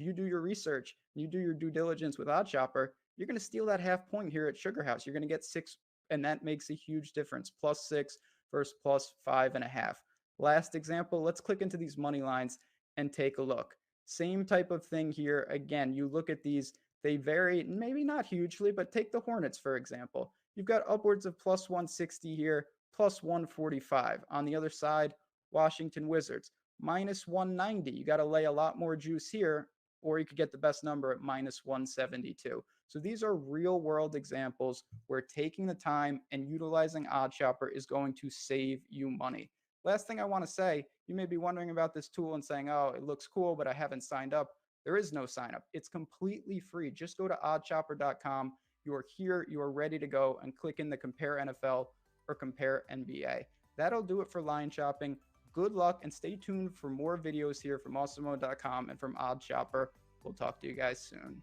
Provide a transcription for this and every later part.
you do your research, you do your due diligence with OddsShopper, you're going to steal that half point here at Sugar House. You're going to get 6, and that makes a huge difference. +6 versus +5.5. Last example, let's click into these money lines and take a look. Same type of thing here. Again, you look at these, they vary, maybe not hugely, but take the Hornets, for example. You've got upwards of +160 here, +145. On the other side, Washington Wizards, -190. You got to lay a lot more juice here, or you could get the best number at -172. So these are real world examples where taking the time and utilizing OddsShopper is going to save you money. Last thing I want to say, you may be wondering about this tool and saying, oh, it looks cool, but I haven't signed up. There is no sign up. It's completely free. Just go to oddshopper.com. You are here. You are ready to go, and click in the compare NFL or compare NBA. That'll do it for line shopping. Good luck, and stay tuned for more videos here from Awesemo.com and from OddsShopper. We'll talk to you guys soon.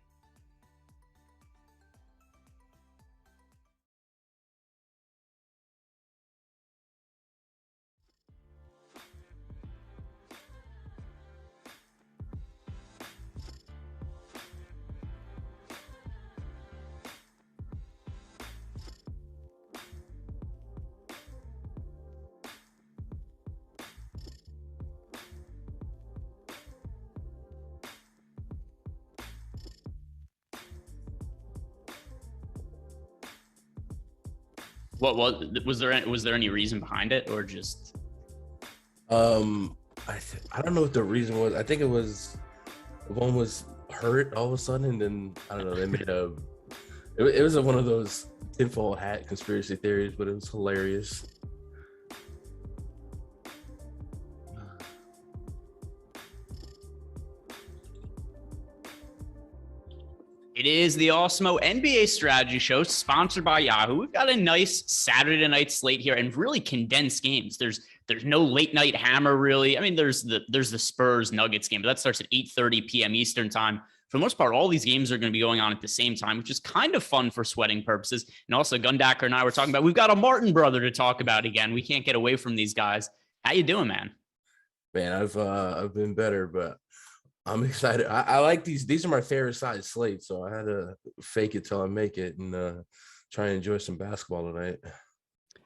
What was there any reason behind it, or just? I don't know what the reason was. I think it was one was hurt all of a sudden, and then I don't know. They made it was one of those tinfoil hat conspiracy theories, but it was hilarious. It is the Awesemo NBA Strategy Show, sponsored by Yahoo. We've got a nice Saturday night slate here, and really condensed games. There's no late night hammer, really. I mean, there's the Spurs Nuggets game, but that starts at 8:30 p.m. Eastern time. For the most part, all these games are going to be going on at the same time, which is kind of fun for sweating purposes. And also, Gundacker and I were talking about, we've got a Martin brother to talk about again. We can't get away from these guys. How you doing, man? Man, I've been better, but I'm excited. I like these. These are my favorite size slates, so I had to fake it till I make it and try and enjoy some basketball tonight.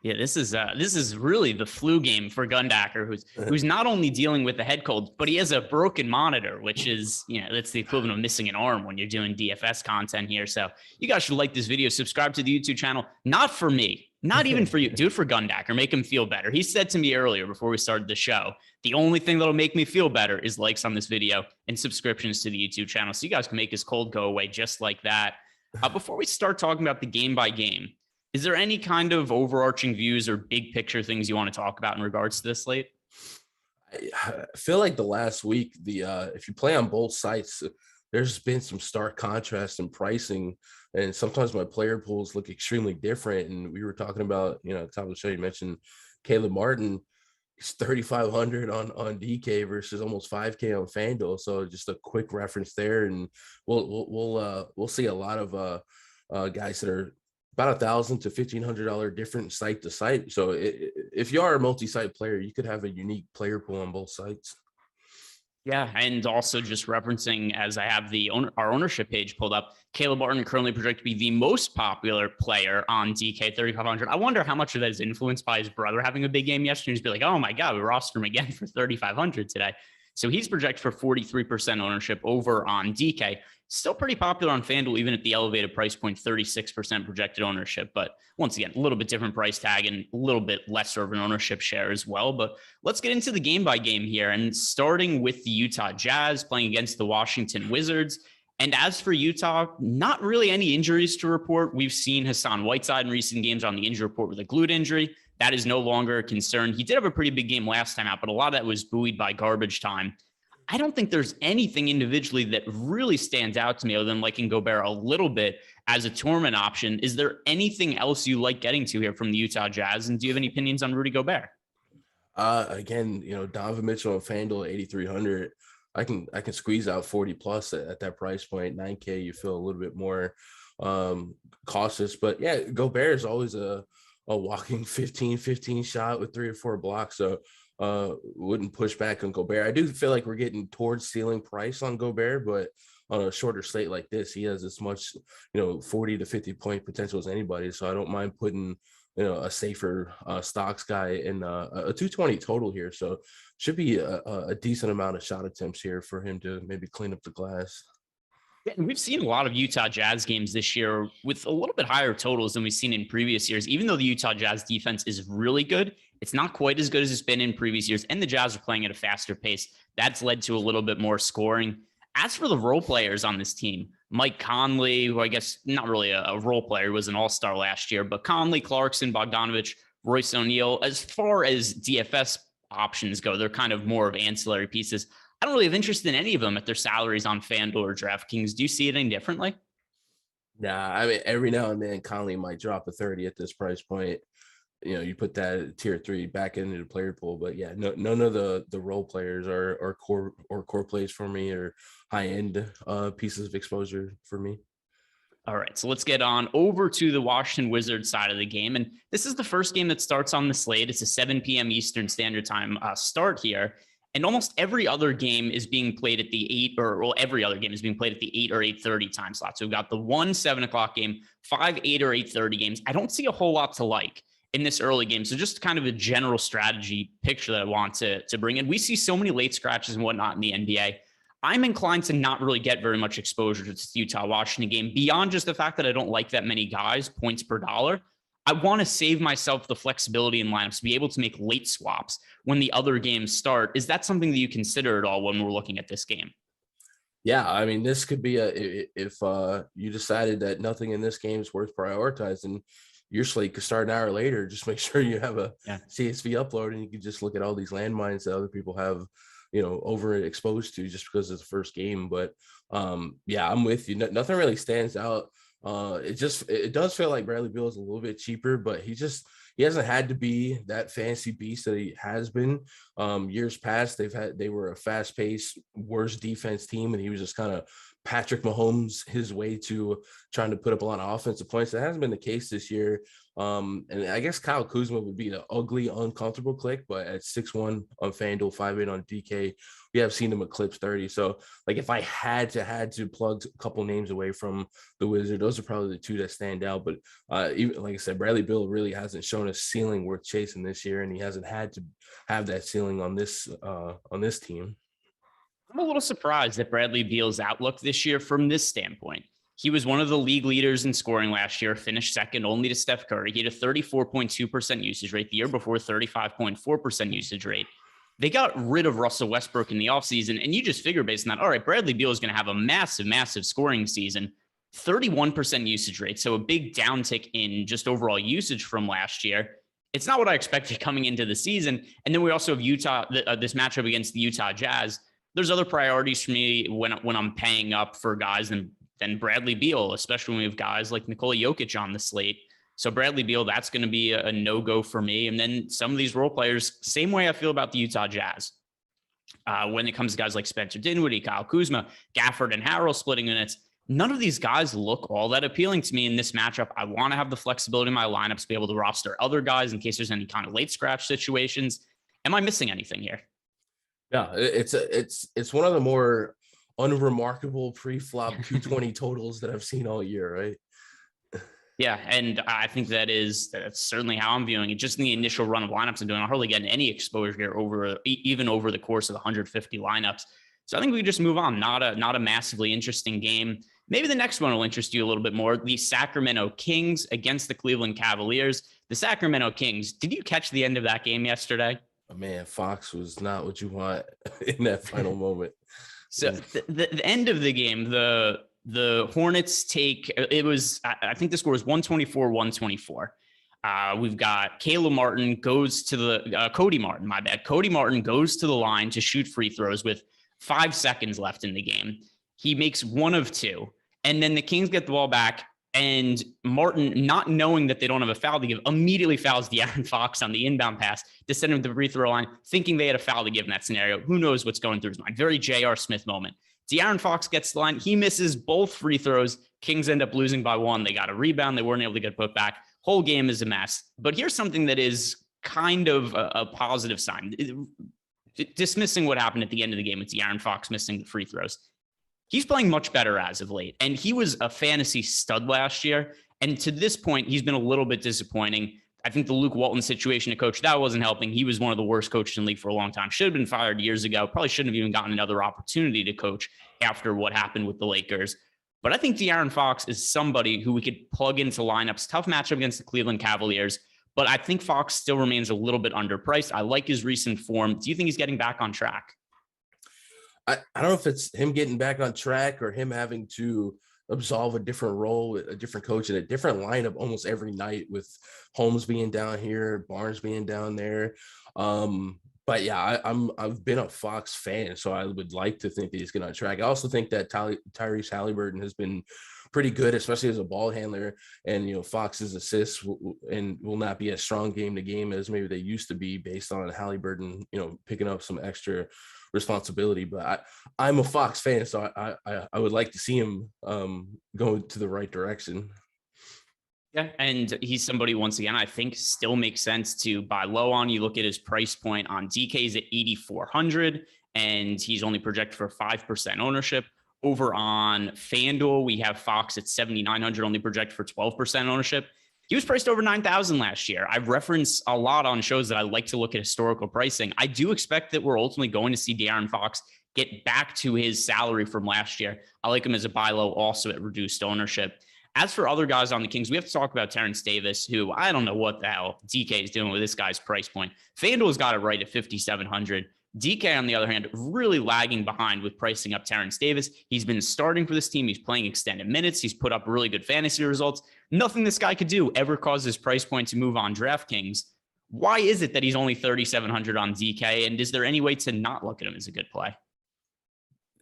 Yeah, this is really the flu game for Gundacker, who's not only dealing with the head cold, but he has a broken monitor, which is, that's the equivalent of missing an arm when you're doing DFS content here. So you guys should like this video, subscribe to the YouTube channel. Not for me, not even for you. Do it for Gundacker. Make him feel better. He said to me earlier before we started the show, the only thing that'll make me feel better is likes on this video and subscriptions to the YouTube channel. So you guys can make his cold go away just like that. Before we start talking about the game by game, is there any kind of overarching views or big picture things you want to talk about in regards to this slate? I feel like the last week, if you play on both sites, there's been some stark contrast in pricing, and sometimes my player pools look extremely different. And we were talking about, top of the show, you mentioned Caleb Martin. He's 3,500 on DK versus almost 5K on FanDuel. So just a quick reference there, and we'll see a lot of guys that are about $1,000 to $1,500 different site to site. So if you are a multi-site player, you could have a unique player pool on both sites. Yeah, and also just referencing, as I have our ownership page pulled up, Caleb Martin currently projected to be the most popular player on DK 3,500. I wonder how much of that is influenced by his brother having a big game yesterday. He's be like, oh my God, we roster him again for 3,500 today. So he's projected for 43% ownership over on DK. Still pretty popular on FanDuel, even at the elevated price point, 36% projected ownership. But once again, a little bit different price tag and a little bit lesser of an ownership share as well. But let's get into the game by game here. And starting with the Utah Jazz playing against the Washington Wizards. And as for Utah, not really any injuries to report. We've seen Hassan Whiteside in recent games on the injury report with a glute injury. That is no longer a concern. He did have a pretty big game last time out, but a lot of that was buoyed by garbage time. I don't think there's anything individually that really stands out to me other than liking Gobert a little bit as a tournament option. Is there anything else you like getting to here from the Utah Jazz? And do you have any opinions on Rudy Gobert? Again, Donovan Mitchell and FanDuel 8,300. I can squeeze out 40 plus at that price point. 9K, you feel a little bit more cautious. But yeah, Gobert is always a walking 15-15 shot with 3 or 4 blocks. So wouldn't push back on Gobert. I do feel like we're getting towards ceiling price on Gobert, but on a shorter slate like this, he has as much, 40 to 50 point potential as anybody. So I don't mind putting, a safer stocks guy in a 220 total here. So should be a decent amount of shot attempts here for him to maybe clean up the glass. Yeah, and we've seen a lot of Utah Jazz games this year with a little bit higher totals than we've seen in previous years. Even though the Utah Jazz defense is really good, it's not quite as good as it's been in previous years. And the Jazz are playing at a faster pace. That's led to a little bit more scoring. As for the role players on this team, Mike Conley, who I guess not really a role player, he was an all-star last year, but Conley, Clarkson, Bogdanovich, Royce O'Neal, as far as DFS options go, they're kind of more of ancillary pieces. I don't really have interest in any of them at their salaries on FanDuel or DraftKings. Do you see it any differently? Nah, I mean, every now and then Conley might drop a 30 at this price point. You put that tier 3 back into the player pool, but yeah, none of the role players are core plays for me or high end pieces of exposure for me. All right, so let's get on over to the Washington Wizards side of the game. And this is the first game that starts on the slate. It's a 7 p.m. Eastern Standard Time start here. And almost every other game is being played at the every other game is being played at the 8 or 8:30 time slot. So we've got the 1 7 o'clock game, 5, 8, or 8:30 games. I don't see a whole lot to like in this early game. So just kind of a general strategy picture that I want to bring in. We see so many late scratches and whatnot in the NBA. I'm inclined to not really get very much exposure to this Utah-Washington game beyond just the fact that I don't like that many guys, points per dollar. I want to save myself the flexibility in lineups to be able to make late swaps when the other games start. Is that something that you consider at all when we're looking at this game? Yeah, I mean, this could be if you decided that nothing in this game is worth prioritizing, your slate could start an hour later. Just make sure you have a CSV upload and you can just look at all these landmines that other people have, overexposed to just because it's the first game. But yeah, I'm with you. Nothing really stands out. It does feel like Bradley Beal is a little bit cheaper, but he hasn't had to be that fancy beast that he has been. Years past, they were a fast-paced, worse defense team, and he was just kind of Patrick Mahomes his way to trying to put up a lot of offensive points. That hasn't been the case this year. And I guess Kyle Kuzma would be the ugly, uncomfortable click, but at 6-1 on FanDuel, 5-8 on DK, we have seen him eclipse 30. So, like, if I had to plug a couple names away from the Wizard, those are probably the two that stand out. But even like I said, Bradley Beal really hasn't shown a ceiling worth chasing this year, and he hasn't had to have that ceiling on this team. I'm a little surprised at Bradley Beal's outlook this year from this standpoint. He was one of the league leaders in scoring last year, finished second only to Steph Curry. He had a 34.2% usage rate. The year before, 35.4% usage rate. They got rid of Russell Westbrook in the offseason, and you just figure based on that, all right, Bradley Beal is going to have a massive, massive scoring season. 31% usage rate, so a big downtick in just overall usage from last year. It's not what I expected coming into the season. And then we also have Utah, this matchup against the Utah Jazz. There's other priorities for me when I'm paying up for guys than Bradley Beal, especially when we have guys like Nikola Jokic on the slate. So Bradley Beal, that's going to be a no-go for me. And then some of these role players, same way I feel about the Utah Jazz. When it comes to guys like Spencer Dinwiddie, Kyle Kuzma, Gafford, and Harrell splitting minutes, none of these guys look all that appealing to me in this matchup. I want to have the flexibility in my lineups to be able to roster other guys in case there's any kind of late scratch situations. Am I missing anything here? Yeah, it's one of the more unremarkable pre-flop 220 totals that I've seen all year, right? Yeah, and I think that's certainly how I'm viewing it. Just in the initial run of lineups I'm doing, I'm hardly getting any exposure here even over the course of the 150 lineups. So I think we can just move on. Not a massively interesting game. Maybe the next one will interest you a little bit more. The Sacramento Kings against the Cleveland Cavaliers. The Sacramento Kings, did you catch the end of that game yesterday? Man, Fox was not what you want in that final moment. So the end of the game, the Hornets I think the score was 124-124. We've got Caleb Martin goes to Cody Martin, my bad. Cody Martin goes to the line to shoot free throws with 5 seconds left in the game. He makes one of two. And then the Kings get the ball back. And Martin, not knowing that they don't have a foul to give, immediately fouls De'Aaron Fox on the inbound pass to send him to the free throw line, thinking they had a foul to give in that scenario. Who knows what's going through his mind? Very J.R. Smith moment. De'Aaron Fox gets the line. He misses both free throws. Kings end up losing by 1. They got a rebound. They weren't able to get put back. Whole game is a mess. But here's something that is kind of a positive sign. Dismissing what happened at the end of the game with De'Aaron Fox missing the free throws. He's playing much better as of late. And he was a fantasy stud last year. And to this point, he's been a little bit disappointing. I think the Luke Walton situation to coach, that wasn't helping. He was one of the worst coaches in the league for a long time. Should have been fired years ago. Probably shouldn't have even gotten another opportunity to coach after what happened with the Lakers. But I think De'Aaron Fox is somebody who we could plug into lineups. Tough matchup against the Cleveland Cavaliers. But I think Fox still remains a little bit underpriced. I like his recent form. Do you think he's getting back on track? I don't know if it's him getting back on track or him having to absolve a different role, a different coach, and a different lineup almost every night, with Holmes being down here, Barnes being down there. But yeah, I've been a Fox fan, so I would like to think that he's getting on track. I also think that Tyrese Halliburton has been pretty good, especially as a ball handler. And, Fox's assists will not be as strong game to game as maybe they used to be, based on Halliburton, picking up some extra responsibility. But I'm a Fox fan, so I would like to see him go to the right direction. Yeah, and he's somebody, once again, I think still makes sense to buy low on. You look at his price point on DK's at 8,400, and he's only projected for 5% ownership. Over on FanDuel, we have Fox at 7,900, only projected for 12% ownership. He was priced over 9,000 last year. I've referenced a lot on shows that I like to look at historical pricing. I do expect that we're ultimately going to see De'Aaron Fox get back to his salary from last year. I like him as a buy low, also at reduced ownership. As for other guys on the Kings, we have to talk about Terrence Davis, who I don't know what the hell DK is doing with this guy's price point. FanDuel's got it right at 5,700. DK, on the other hand, really lagging behind with pricing up Terrence Davis. He's been starting for this team. He's playing extended minutes. He's put up really good fantasy results. Nothing this guy could do ever caused his price point to move on DraftKings. Why is it that he's only 3,700 on DK? And is there any way to not look at him as a good play?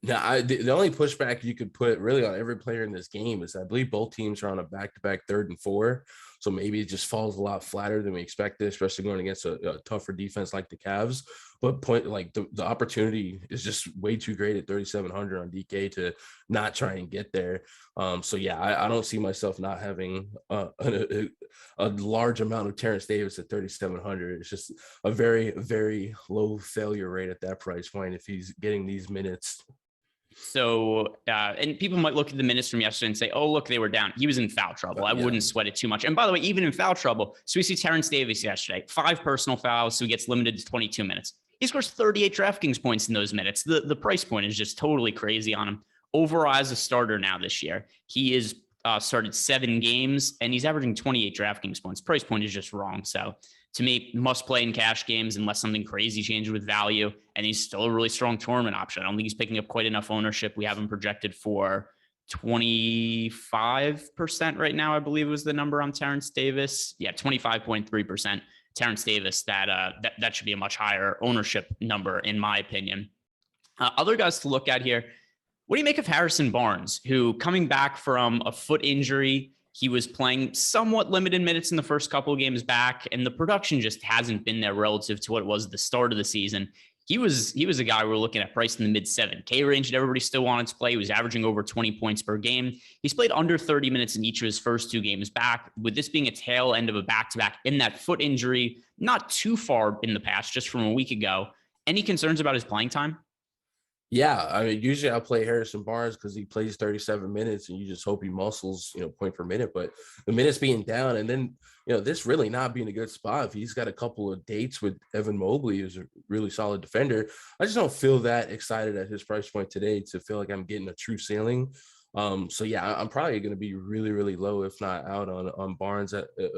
Now, the only pushback you could put really on every player in this game is I believe both teams are on a back-to-back 3rd and 4. So maybe it just falls a lot flatter than we expected, especially going against a tougher defense like the Cavs. But the opportunity is just way too great at 3,700 on DK to not try and get there. So yeah, I don't see myself not having a large amount of Terrence Davis at 3,700. It's just a very, very low failure rate at that price point if he's getting these minutes. So, and people might look at the minutes from yesterday and say, oh, look, they were down. He was in foul trouble. I wouldn't sweat it too much. And by the way, even in foul trouble, so we see Terrence Davis yesterday, 5 personal fouls, so he gets limited to 22 minutes. He scores 38 DraftKings points in those minutes. The price point is just totally crazy on him. Overall, as a starter now this year, he is started 7 games, and he's averaging 28 DraftKings points. Price point is just wrong. So to me, must play in cash games unless something crazy changes with value. And he's still a really strong tournament option. I don't think he's picking up quite enough ownership. We have him projected for 25% right now, I believe was the number on Terrence Davis. Yeah, 25.3%. Terrence Davis, that should be a much higher ownership number, in my opinion. Other guys to look at here. What do you make of Harrison Barnes, who coming back from a foot injury, he was playing somewhat limited minutes in the first couple of games back, and the production just hasn't been there relative to what it was at the start of the season. He was a guy we were looking at priced in the mid 7K range that everybody still wanted to play. He was averaging over 20 points per game. He's played under 30 minutes in each of his first 2 games back. With this being a tail end of a back-to-back in that foot injury, not too far in the past, just from a week ago. Any concerns about his playing time? Yeah, I mean, usually I'll play Harrison Barnes because he plays 37 minutes and you just hope he muscles, point per minute. But the minutes being down and then, this really not being a good spot. If he's got a couple of dates with Evan Mobley, who's a really solid defender, I just don't feel that excited at his price point today to feel like I'm getting a true ceiling. So yeah, I'm probably going to be really, really low, if not out on Barnes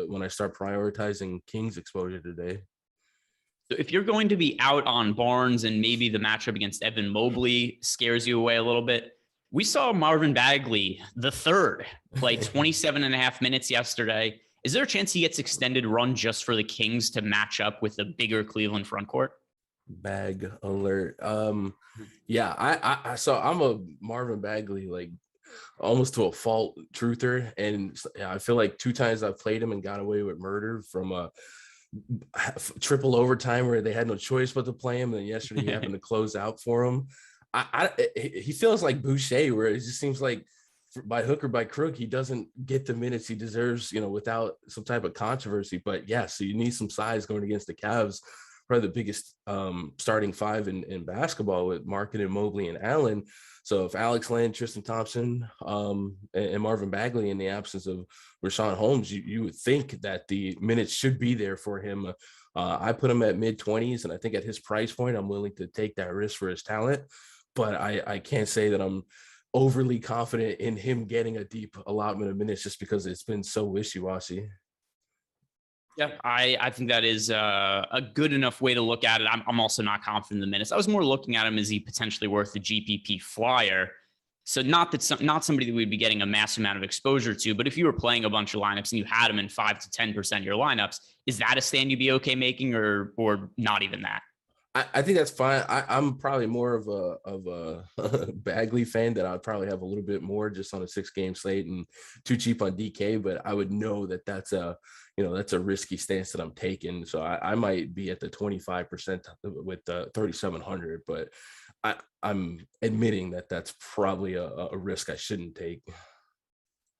when I start prioritizing Kings exposure today. So if you're going to be out on Barnes and maybe the matchup against Evan Mobley scares you away a little bit, we saw Marvin Bagley, the third, play 27 and a half minutes yesterday. Is there a chance he gets extended run just for the Kings to match up with the bigger Cleveland frontcourt? Bag alert. Yeah, so I'm a Marvin Bagley, like almost to a fault truther. And I feel like 2 times I've played him and got away with murder from a triple overtime where they had no choice but to play him. And then yesterday he happened to close out for him. He feels like Boucher, where it just seems like by hook or by crook, he doesn't get the minutes he deserves, without some type of controversy. But yeah, so you need some size going against the Cavs, probably the biggest starting five in basketball with Markkanen, Mobley, and Allen. So if Alex Len, Tristan Thompson, and Marvin Bagley in the absence of Rashawn Holmes, you would think that the minutes should be there for him. I put him at mid-20s, and I think at his price point, I'm willing to take that risk for his talent. But I can't say that I'm overly confident in him getting a deep allotment of minutes just because it's been so wishy-washy. Yeah, I think that is a good enough way to look at it. I'm also not confident in the minutes. I was more looking at him as he potentially worth the GPP flyer. So not somebody that we'd be getting a massive amount of exposure to, but if you were playing a bunch of lineups and you had him in 5 to 10% of your lineups, is that a stand you'd be okay making, or not even that? I think that's fine. I'm probably more of a Bagley fan that I'd probably have a little bit more just on a 6-game slate and too cheap on DK, but I would know that that's a risky stance that I'm taking. So I might be at the 25% with the 3,700, but I'm admitting that that's probably a risk I shouldn't take.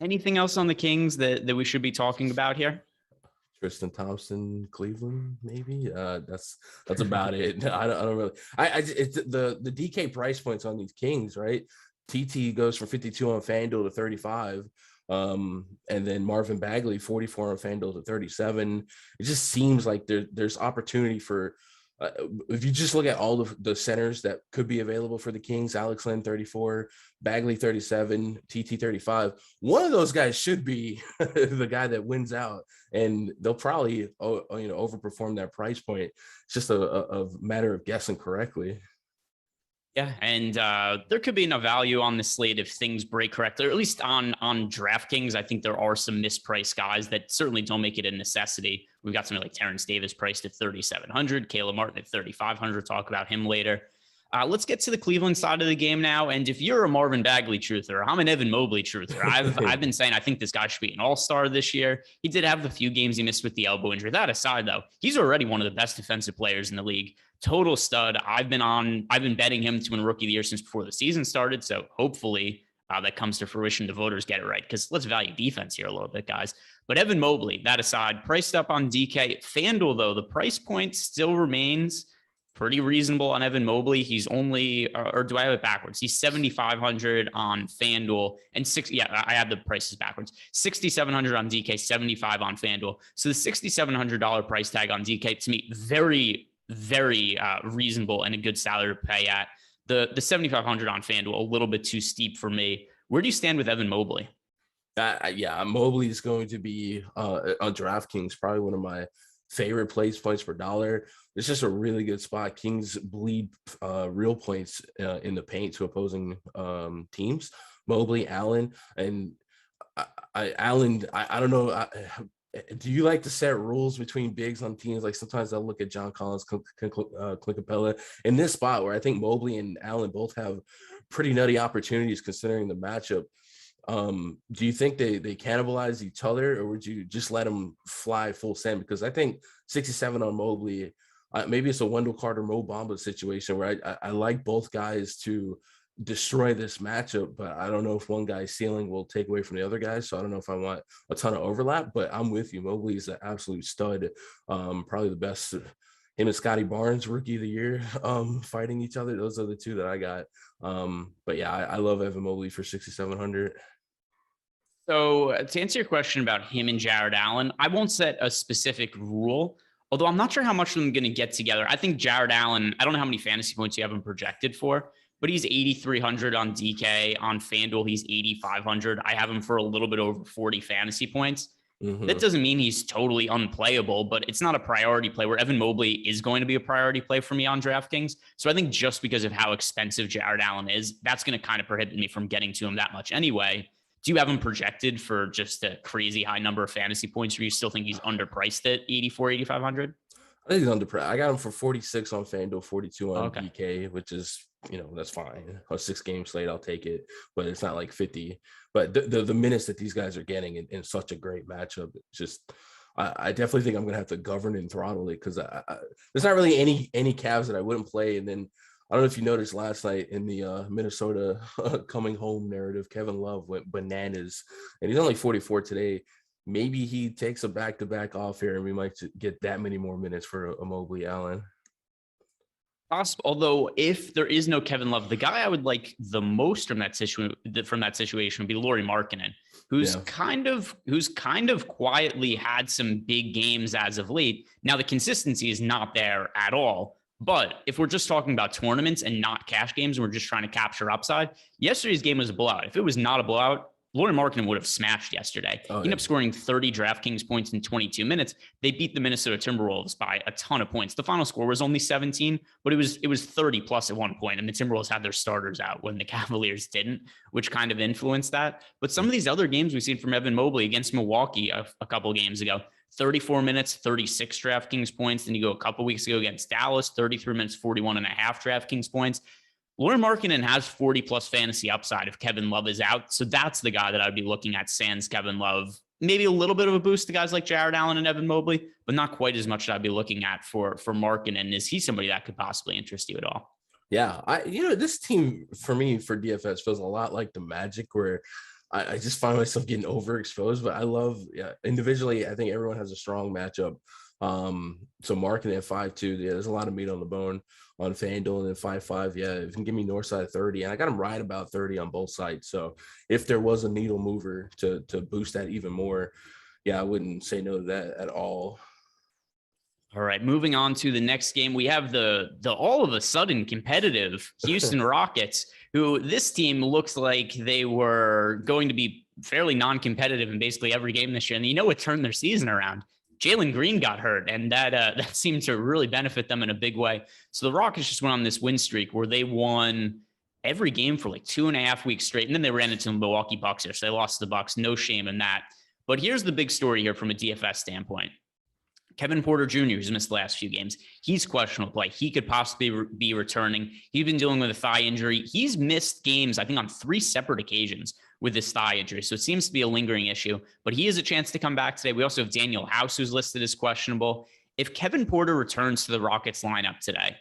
Anything else on the Kings that we should be talking about here? Tristan Thompson, Cleveland, maybe. That's about it. I don't really. It's the DK price points on these Kings, right? TT goes from 52 on FanDuel to 35, and then Marvin Bagley 44 on FanDuel to 37. It just seems like there's opportunity for. If you just look at all the centers that could be available for the Kings, Alex Len 34, Bagley 37, TT 35. One of those guys should be the guy that wins out, and they'll probably overperform that price point. It's just a matter of guessing correctly. Yeah, and there could be enough value on the slate if things break correctly, or at least on DraftKings. I think there are some mispriced guys that certainly don't make it a necessity. We've got somebody like Terrence Davis priced at 3,700, Caleb Martin at 3,500. Talk about him later. Let's get to the Cleveland side of the game now. And if you're a Marvin Bagley truther, I'm an Evan Mobley truther. I've been saying I think this guy should be an all-star this year. He did have the few games he missed with the elbow injury. That aside, though, he's already one of the best defensive players in the league. Total stud. I've been betting him to win Rookie of the Year since before the season started. So hopefully that comes to fruition. The voters get it right, because let's value defense here a little bit, guys. But Evan Mobley, that aside, priced up on DK. FanDuel, though, the price point still remains pretty reasonable on Evan Mobley. He's only, or do I have it backwards? He's 7,500 on FanDuel and I have the prices backwards. 6,700 on DK, 75 on FanDuel. So the $6,700 price tag on DK, to me, very, very reasonable and a good salary to pay at. The 7,500 on FanDuel, a little bit too steep for me. Where do you stand with Evan Mobley? Mobley is going to be on DraftKings, probably one of my favorite plays points per dollar. It's just a really good spot. Kings bleed real points in the paint to opposing teams. Mobley, Allen, and Allen. I don't know. Do you like to set rules between bigs on teams? Like sometimes I'll look at John Collins, Clint Capella in this spot where I think Mobley and Allen both have pretty nutty opportunities considering the matchup. Do you think they cannibalize each other, or would you just let them fly full send? Because I think 67 on Mobley, maybe it's a Wendell Carter, Mo Bamba situation where I like both guys to destroy this matchup, but I don't know if one guy's ceiling will take away from the other guy. So I don't know if I want a ton of overlap, but I'm with you. Mobley is an absolute stud. Probably the best. Him and Scotty Barnes, Rookie of the Year, fighting each other. Those are the two that I got. But yeah, I love Evan Mobley for 6,700. So to answer your question about him and Jared Allen, I won't set a specific rule, although I'm not sure how much of them are going to get together. I think Jared Allen, I don't know how many fantasy points you have him projected for, but he's 8,300 on DK. On FanDuel, he's 8,500. I have him for a little bit over 40 fantasy points. Mm-hmm. That doesn't mean he's totally unplayable, but it's not a priority play, where Evan Mobley is going to be a priority play for me on DraftKings. So I think just because of how expensive Jared Allen is, that's going to kind of prohibit me from getting to him that much anyway. Do you have him projected for just a crazy high number of fantasy points, or you still think he's underpriced at 8,400, 8,500? I think he's underpriced. I got him for 46 on FanDuel, 42 on DK, which is, that's fine. A 6-game slate, I'll take it, but it's not like 50. But the minutes that these guys are getting in such a great matchup, it's just, I definitely think I'm going to have to govern and throttle it, because there's not really any Cavs that I wouldn't play. And then I don't know if you noticed last night in the Minnesota coming home narrative, Kevin Love went bananas, and he's only 44 today. Maybe he takes a back-to-back off here, and we might get that many more minutes for a Mobley Allen. Possible. Although, if there is no Kevin Love, the guy I would like the most from that situation would be Lauri Markkanen, who's kind of quietly had some big games as of late. Now, the consistency is not there at all. But if we're just talking about tournaments and not cash games, and we're just trying to capture upside, yesterday's game was a blowout. If it was not a blowout, Lauri Markkanen would have smashed yesterday. He ended up scoring 30 DraftKings points in 22 minutes. They beat the Minnesota Timberwolves by a ton of points. The final score was only 17, but it was 30 plus at one point, and the Timberwolves had their starters out when the Cavaliers didn't, which kind of influenced that. But some of these other games we've seen from Evan Mobley against Milwaukee a couple of games ago, 34 minutes, 36 DraftKings points. Then you go a couple weeks ago against Dallas, 33 minutes, 41 and a half DraftKings points. Lauri Markkanen has 40 plus fantasy upside if Kevin Love is out. So that's the guy that I'd be looking at sans Kevin Love. Maybe a little bit of a boost to guys like Jared Allen and Evan Mobley, but not quite as much as I'd be looking at for Markkanen. Is he somebody that could possibly interest you at all? Yeah, this team for me for DFS feels a lot like the Magic, where I just find myself getting overexposed, but I love individually. I think everyone has a strong matchup. So Markkanen at 5.2, there's a lot of meat on the bone on FanDuel, and then 5.5. Yeah, if you can give me north side 30, and I got him right about 30 on both sides. So if there was a needle mover to boost that even more, yeah, I wouldn't say no to that at all. All right, moving on to the next game, we have the all of a sudden competitive Houston Rockets, who this team looks like they were going to be fairly non-competitive in basically every game this year. And you know what turned their season around? Jalen Green got hurt, and that seemed to really benefit them in a big way. So the Rockets just went on this win streak where they won every game for like 2.5 weeks straight, and then they ran into the Milwaukee Bucks here, so they lost to the Bucks. No shame in that. But here's the big story here from a DFS standpoint. Kevin Porter Jr., who's missed the last few games, he's questionable play. He could possibly be returning. He's been dealing with a thigh injury. He's missed games, I think, on 3 separate occasions with this thigh injury. So it seems to be a lingering issue, but he has a chance to come back today. We also have Daniel House, who's listed as questionable. If Kevin Porter returns to the Rockets lineup today,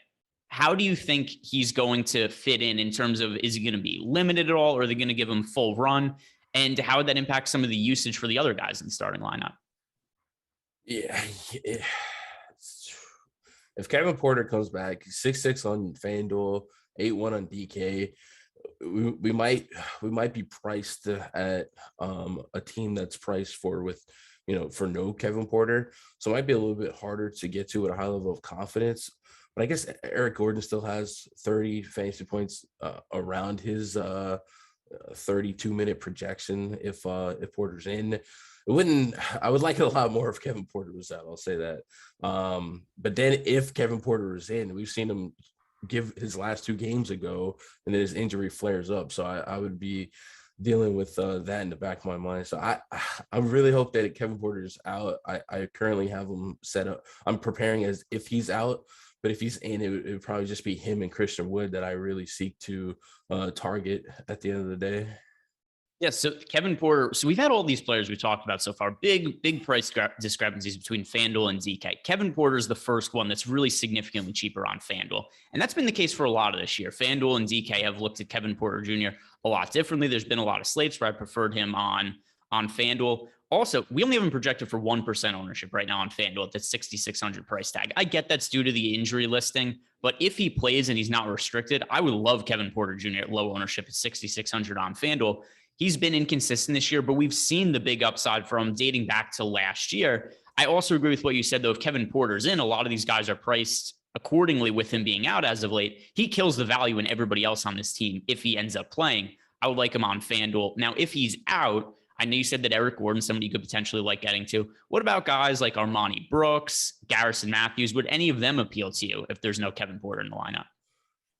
how do you think he's going to fit in terms of, is he going to be limited at all, or are they going to give him full run? And how would that impact some of the usage for the other guys in the starting lineup? Yeah. If Kevin Porter comes back, 6.6 on FanDuel, 8.1 on DK, we might be priced at a team that's priced for no Kevin Porter. So it might be a little bit harder to get to at a high level of confidence. But I guess Eric Gordon still has 30 fantasy points around his 32-minute projection if Porter's in. I would like it a lot more if Kevin Porter was out. I'll say that. But then if Kevin Porter is in, we've seen him give his last 2 games ago, and then his injury flares up. So I would be dealing with that in the back of my mind. So I really hope that Kevin Porter is out. I currently have him set up. I'm preparing as if he's out, but if he's in, it would probably just be him and Christian Wood that I really seek to target at the end of the day. Yeah, so Kevin Porter, so we've had all these players we've talked about so far, big price discrepancies between FanDuel and DK. Kevin Porter is the first one that's really significantly cheaper on FanDuel. And that's been the case for a lot of this year. FanDuel and DK have looked at Kevin Porter Jr. a lot differently. There's been a lot of slates where I preferred him on FanDuel. Also, we only have him projected for 1% ownership right now on FanDuel at that 6,600 price tag. I get that's due to the injury listing, but if he plays and he's not restricted, I would love Kevin Porter Jr. at low ownership at 6,600 on FanDuel. He's been inconsistent this year, but we've seen the big upside from dating back to last year. I also agree with what you said, though. If Kevin Porter's in, a lot of these guys are priced accordingly with him being out as of late. He kills the value in everybody else on this team if he ends up playing. I would like him on FanDuel. Now, if he's out, I know you said that Eric Gordon, somebody you could potentially like getting to. What about guys like Armani Brooks, Garrison Matthews? Would any of them appeal to you if there's no Kevin Porter in the lineup?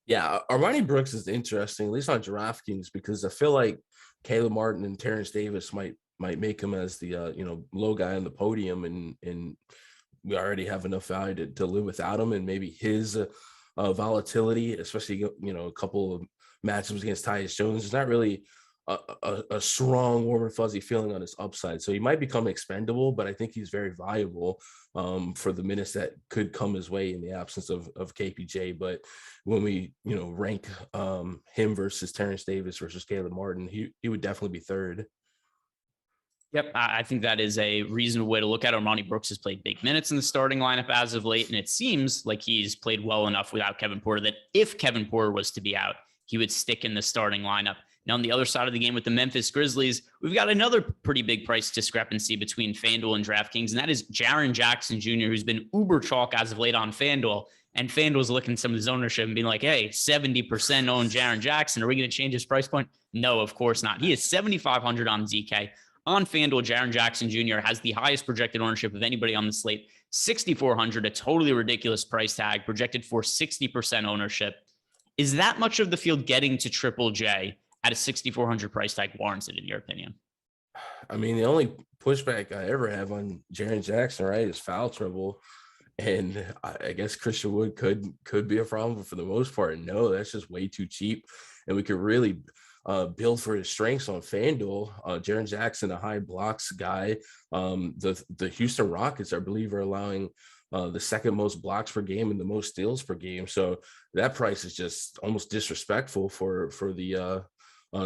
Yeah, Armani Brooks is interesting, at least on DraftKings, because I feel like Caleb Martin and Terrence Davis might make him as the low guy on the podium, and we already have enough value to live without him, and maybe his volatility, especially a couple of matchups against Tyus Jones, is not really a strong, warm and fuzzy feeling on his upside. So he might become expendable, but I think he's very valuable for the minutes that could come his way in the absence of KPJ. But when we, rank him versus Terrence Davis versus Caleb Martin, he would definitely be third. Yep, I think that is a reasonable way to look at it. Armani Brooks has played big minutes in the starting lineup as of late, and it seems like he's played well enough without Kevin Porter that if Kevin Porter was to be out, he would stick in the starting lineup. Now, on the other side of the game with the Memphis Grizzlies, we've got another pretty big price discrepancy between FanDuel and DraftKings, and that is Jaren Jackson Jr., who's been uber chalk as of late on FanDuel. And FanDuel's looking at some of his ownership and being like, hey, 70% own Jaren Jackson. Are we going to change his price point? No, of course not. He is 7,500 on DK. On FanDuel, Jaren Jackson Jr. has the highest projected ownership of anybody on the slate, 6,400, a totally ridiculous price tag, projected for 60% ownership. Is that much of the field getting to Triple J at a 6,400 price tag warrants it, in your opinion? I mean, the only pushback I ever have on Jaren Jackson, right, is foul trouble. And I guess Christian Wood could be a problem, but for the most part, no, that's just way too cheap. And we could really build for his strengths on FanDuel. Jaren Jackson, a high blocks guy. The Houston Rockets, I believe, are allowing the second most blocks per game and the most steals per game. So that price is just almost disrespectful for the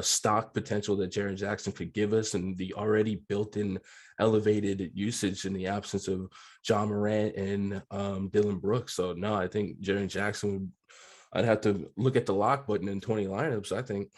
stock potential that Jaren Jackson could give us, and the already built-in elevated usage in the absence of John Morant and Dylan Brooks. So no, I think Jaren Jackson I'd have to look at the lock button in 20 lineups, I think.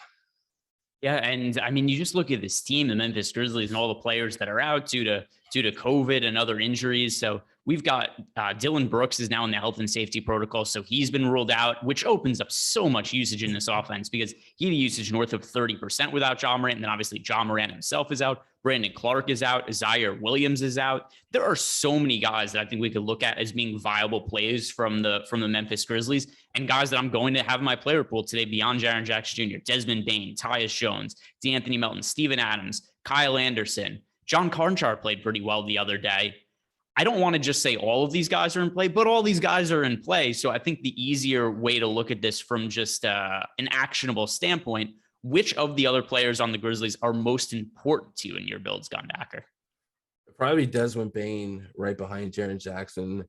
Yeah, and I mean, you just look at this team, the Memphis Grizzlies, and all the players that are out due to COVID and other injuries. So we've got Dylan Brooks is now in the health and safety protocol, so he's been ruled out, which opens up so much usage in this offense because he had usage north of 30% without John Morant, and then obviously John Morant himself is out. Brandon Clark is out. Zaire Williams is out. There are so many guys that I think we could look at as being viable plays from the Memphis Grizzlies, and guys that I'm going to have in my player pool today beyond Jaren Jackson Jr., Desmond Bane, Tyus Jones, DeAnthony Melton, Steven Adams, Kyle Anderson. John Carnchar played pretty well the other day. I don't want to just say all of these guys are in play, but all these guys are in play. So I think the easier way to look at this from just an actionable standpoint, which of the other players on the Grizzlies are most important to you in your builds, Gundacker? Probably Desmond Bane right behind Jaren Jackson.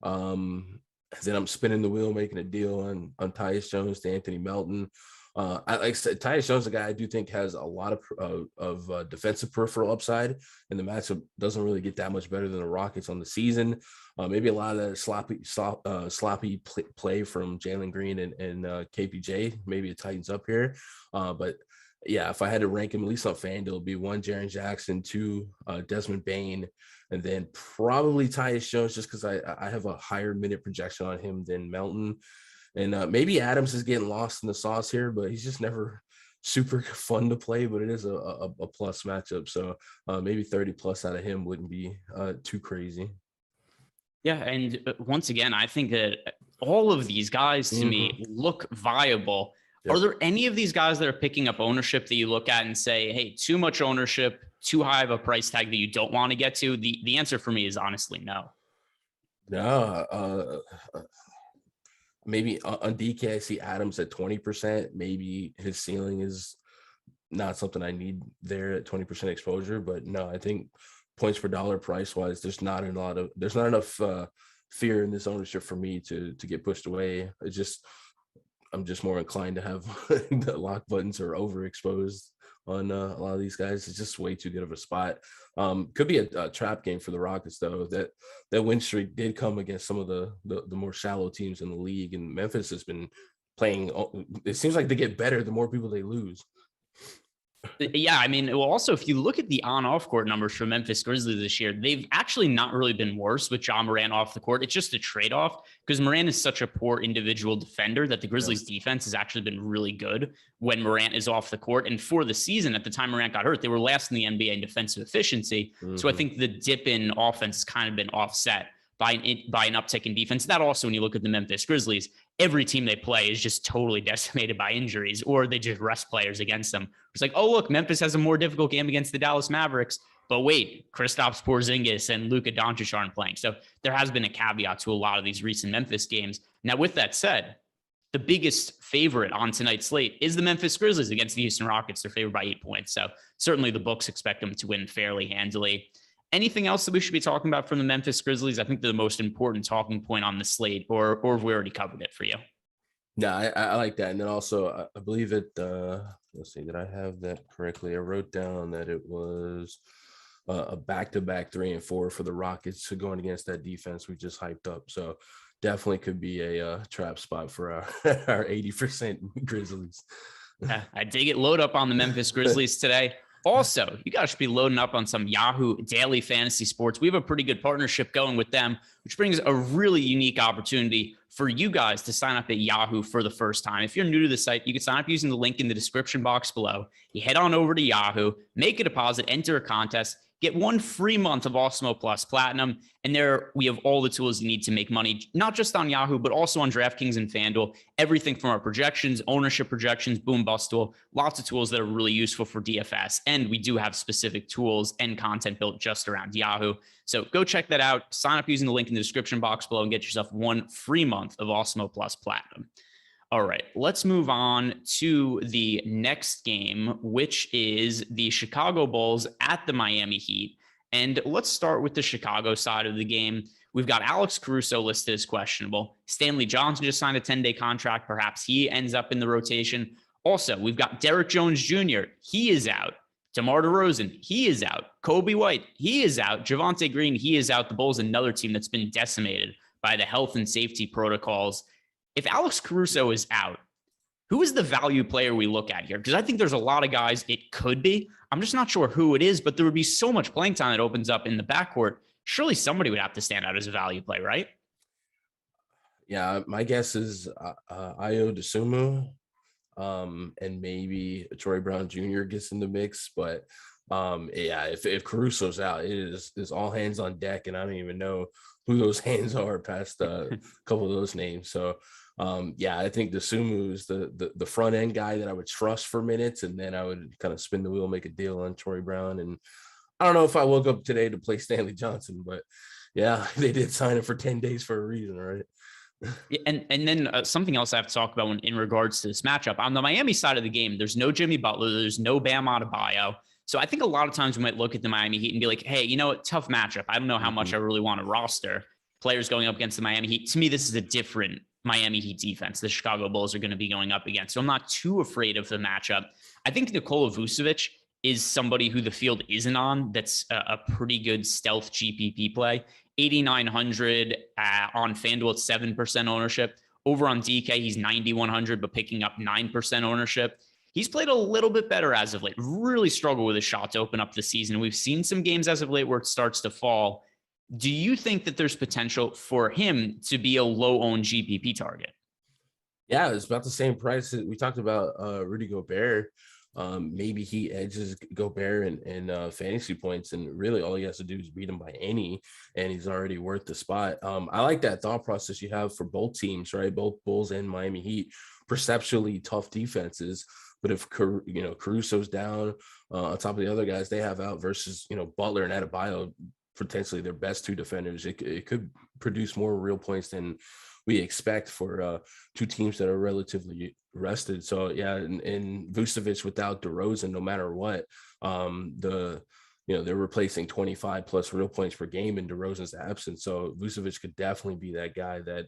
Then I'm spinning the wheel, making a deal on Tyus Jones to Anthony Melton. Like I said, Tyus Jones, a guy I do think has a lot of defensive peripheral upside, and the matchup doesn't really get that much better than the Rockets on the season. Maybe a lot of that sloppy play from Jalen Green and KPJ. Maybe it tightens up here. But yeah, if I had to rank him, at least on FanDuel, it'd be 1, Jaren Jackson, 2, Desmond Bane, and then probably Tyus Jones, just because I have a higher minute projection on him than Melton. And maybe Adams is getting lost in the sauce here, but he's just never super fun to play, but it is a plus matchup. So maybe 30 plus out of him wouldn't be too crazy. Yeah, and once again, I think that all of these guys to me look viable. Yep. Are there any of these guys that are picking up ownership that you look at and say, hey, too much ownership, too high of a price tag that you don't want to get to? The answer for me is honestly no. No. Maybe on DK, I see Adams at 20%. Maybe his ceiling is not something I need there at 20% exposure. But no, I think points per dollar price wise, there's not enough fear in this ownership for me to get pushed away. I'm just more inclined to have the lock buttons are overexposed on a lot of these guys. It's just way too good of a spot. Could be a trap game for the Rockets, though. That win streak did come against some of the more shallow teams in the league, and Memphis has been playing. It seems like they get better the more people they lose. Yeah, I mean, well, also, if you look at the on-off court numbers for Memphis Grizzlies this year, they've actually not really been worse with John Morant off the court. It's just a trade-off because Morant is such a poor individual defender that the Grizzlies defense has actually been really good when Morant is off the court. And for the season, at the time Morant got hurt, they were last in the NBA in defensive efficiency. So I think the dip in offense has kind of been offset by an uptick in defense. That also, when you look at the Memphis Grizzlies, every team they play is just totally decimated by injuries, or they just rest players against them. It's like, oh, look, Memphis has a more difficult game against the Dallas Mavericks, but wait, Kristaps Porzingis and Luka Doncic aren't playing. So there has been a caveat to a lot of these recent Memphis games. Now, with that said, the biggest favorite on tonight's slate is the Memphis Grizzlies against the Houston Rockets. They're favored by 8 points. So certainly the books expect them to win fairly handily. Anything else that we should be talking about from the Memphis Grizzlies? I think they're the most important talking point on the slate, or have we already covered it for you? No, I like that. And then also, I believe it, let's see, did I have that correctly? I wrote down that it was a back-to-back 3 and 4 for the Rockets going against that defense we just hyped up. So definitely could be a trap spot for our 80% Grizzlies. I dig it. Load up on the Memphis Grizzlies today. Also, you guys should be loading up on some Yahoo daily fantasy sports. We have a pretty good partnership going with them, which brings a really unique opportunity for you guys to sign up at Yahoo for the first time. If you're new to the site, you can sign up using the link in the description box below. You head on over to Yahoo, make a deposit, enter a contest, get 1 free month of Awesemo Plus Platinum. And there we have all the tools you need to make money, not just on Yahoo, but also on DraftKings and FanDuel. Everything from our projections, ownership projections, boom bust tool, lots of tools that are really useful for DFS. And we do have specific tools and content built just around Yahoo. So go check that out. Sign up using the link in the description box below and get yourself 1 free month of Awesemo Plus Platinum. All right, let's move on to the next game, which is the Chicago Bulls at the Miami Heat. And let's start with the Chicago side of the game. We've got Alex Caruso listed as questionable. Stanley Johnson just signed a 10-day contract. Perhaps he ends up in the rotation. Also, we've got Derek Jones Jr. He is out. DeMar DeRozan, he is out. Kobe White, he is out. Javonte Green, he is out. The Bulls, another team that's been decimated by the health and safety protocols. If Alex Caruso is out, who is the value player we look at here? Because I think there's a lot of guys it could be. I'm just not sure who it is, but there would be so much playing time that opens up in the backcourt. Surely somebody would have to stand out as a value play, right? Yeah, my guess is Ayo Dosunmu, and maybe Troy Brown Jr. gets in the mix. But yeah, if Caruso's out, it's all hands on deck, and I don't even know who those hands are past a couple of those names. So yeah, I think Dosunmu is the front end guy that I would trust for minutes, and then I would kind of spin the wheel, make a deal on Troy Brown. And I don't know if I woke up today to play Stanley Johnson, but yeah, they did sign him for 10 days for a reason, right? Yeah, and then something else I have to talk about in regards to this matchup. On the Miami side of the game, there's no Jimmy Butler, there's no Bam Adebayo. So I think a lot of times we might look at the Miami Heat and be like, hey, you know what, tough matchup. I don't know how much I really want to roster players going up against the Miami Heat. To me, this is a different Miami Heat defense the Chicago Bulls are going to be going up against. So I'm not too afraid of the matchup. I think Nikola Vucevic is somebody who the field isn't on. That's a pretty good stealth GPP play. 8,900 on FanDuel at 7% ownership. Over on DK, he's 9,100, but picking up 9% ownership. He's played a little bit better as of late. Really struggled with his shot to open up the season. We've seen some games as of late where it starts to fall. Do you think that there's potential for him to be a low-owned GPP target? Yeah, it's about the same price that we talked about Rudy Gobert. Maybe he edges Gobert in fantasy points, and really all he has to do is beat him by any, and he's already worth the spot. I like that thought process you have for both teams, right? Both Bulls and Miami Heat, perceptually tough defenses. But if Caruso's down on top of the other guys they have out versus Butler and Adebayo, potentially their best 2 defenders, it could produce more real points than we expect for 2 teams that are relatively rested. So yeah, and Vucevic without DeRozan, no matter what, they're replacing 25 plus real points per game in DeRozan's absence. So Vucevic could definitely be that guy that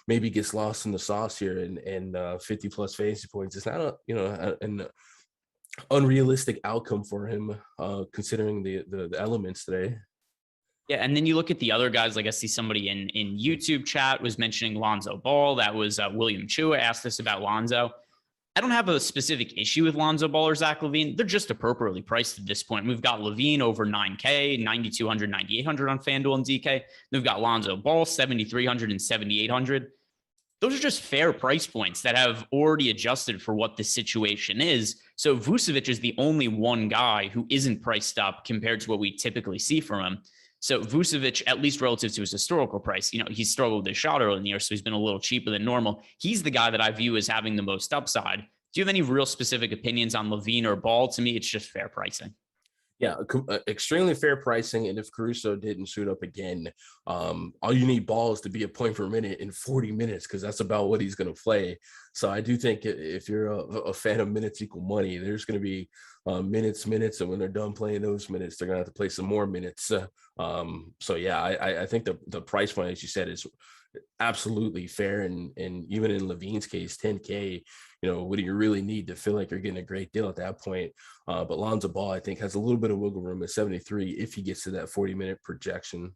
maybe gets lost in the sauce here, and 50 plus fantasy points. It's not an unrealistic outcome for him, considering the elements today. Yeah, and then you look at the other guys, like I see somebody in YouTube chat was mentioning Lonzo Ball. That was William Chua asked us about Lonzo. I don't have a specific issue with Lonzo Ball or Zach LaVine. They're just appropriately priced at this point. We've got LaVine over 9K, 9,200, 9,800 on FanDuel and DK. We've got Lonzo Ball, 7,300 and 7,800. Those are just fair price points that have already adjusted for what the situation is. So Vucevic is the only one guy who isn't priced up compared to what we typically see from him. So Vucevic, at least relative to his historical price, he's struggled with his shot early in the year, so he's been a little cheaper than normal. He's the guy that I view as having the most upside. Do you have any real specific opinions on LaVine or Ball? To me, it's just fair pricing. Yeah, extremely fair pricing. And if Caruso didn't suit up again, all you need Ball is to be a point per minute in 40 minutes because that's about what he's going to play. So I do think if you're a fan of minutes equal money, there's going to be minutes. And when they're done playing those minutes, they're going to have to play some more minutes. So yeah, I think the price point, as you said, is absolutely fair. And even in Levine's case, 10K, what do you really need to feel like you're getting a great deal at that point? But Lonzo Ball, I think, has a little bit of wiggle room at 73 if he gets to that 40-minute projection.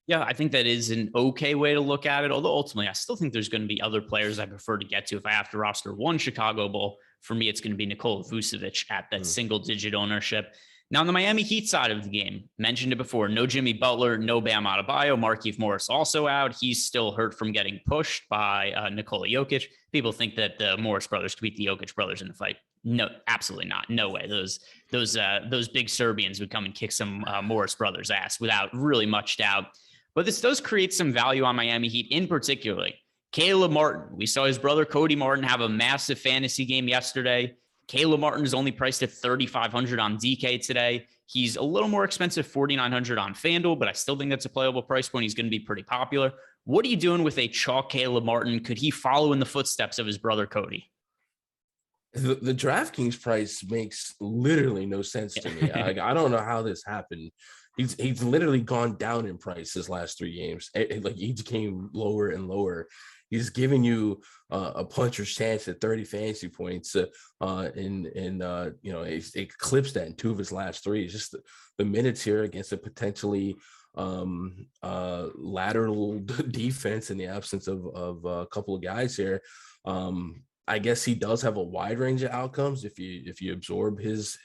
Yeah, I think that is an okay way to look at it. Although ultimately, I still think there's going to be other players I prefer to get to. If I have to roster one Chicago Bull, for me, it's going to be Nikola Vucevic at that single-digit ownership. Now, on the Miami Heat side of the game, mentioned it before, no Jimmy Butler, no Bam Adebayo, Markieff Morris also out. He's still hurt from getting pushed by Nikola Jokic. People think that the Morris brothers could beat the Jokic brothers in the fight. No, absolutely not. No way. Those big Serbians would come and kick some Morris brothers' ass without really much doubt. But this does create some value on Miami Heat, in particular. Caleb Martin. We saw his brother Cody Martin have a massive fantasy game yesterday. Caleb Martin is only priced at $3,500 on DK today. He's a little more expensive, $4,900 on FanDuel, but I still think that's a playable price point. He's going to be pretty popular. What are you doing with a chalk Caleb Martin? Could he follow in the footsteps of his brother Cody? The DraftKings price makes literally no sense to me. I don't know how this happened. He's literally gone down in price his last 3 games. Like he came lower and lower. He's giving you a puncher's chance at 30 fantasy points, it eclipsed that in 2 of his last 3. It's just the minutes here against a potentially lateral defense in the absence of a couple of guys here. I guess he does have a wide range of outcomes if you absorb his